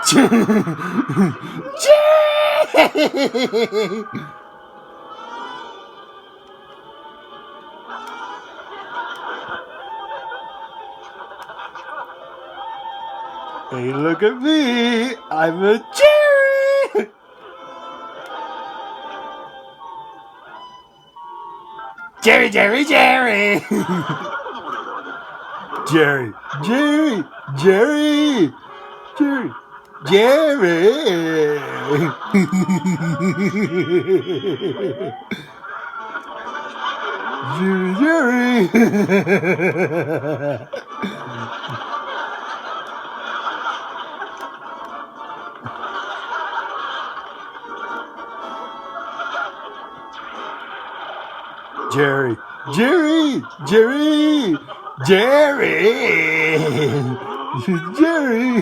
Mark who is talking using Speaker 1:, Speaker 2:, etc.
Speaker 1: Hey, look at me! I'm a Jerry! Jerry, Jerry, Jerry! Jerry, Jerry, Jerry, Jerry, Jerry! Jerry, Jerry! Jerry, Jerry, Jerry, Jerry, Jerry.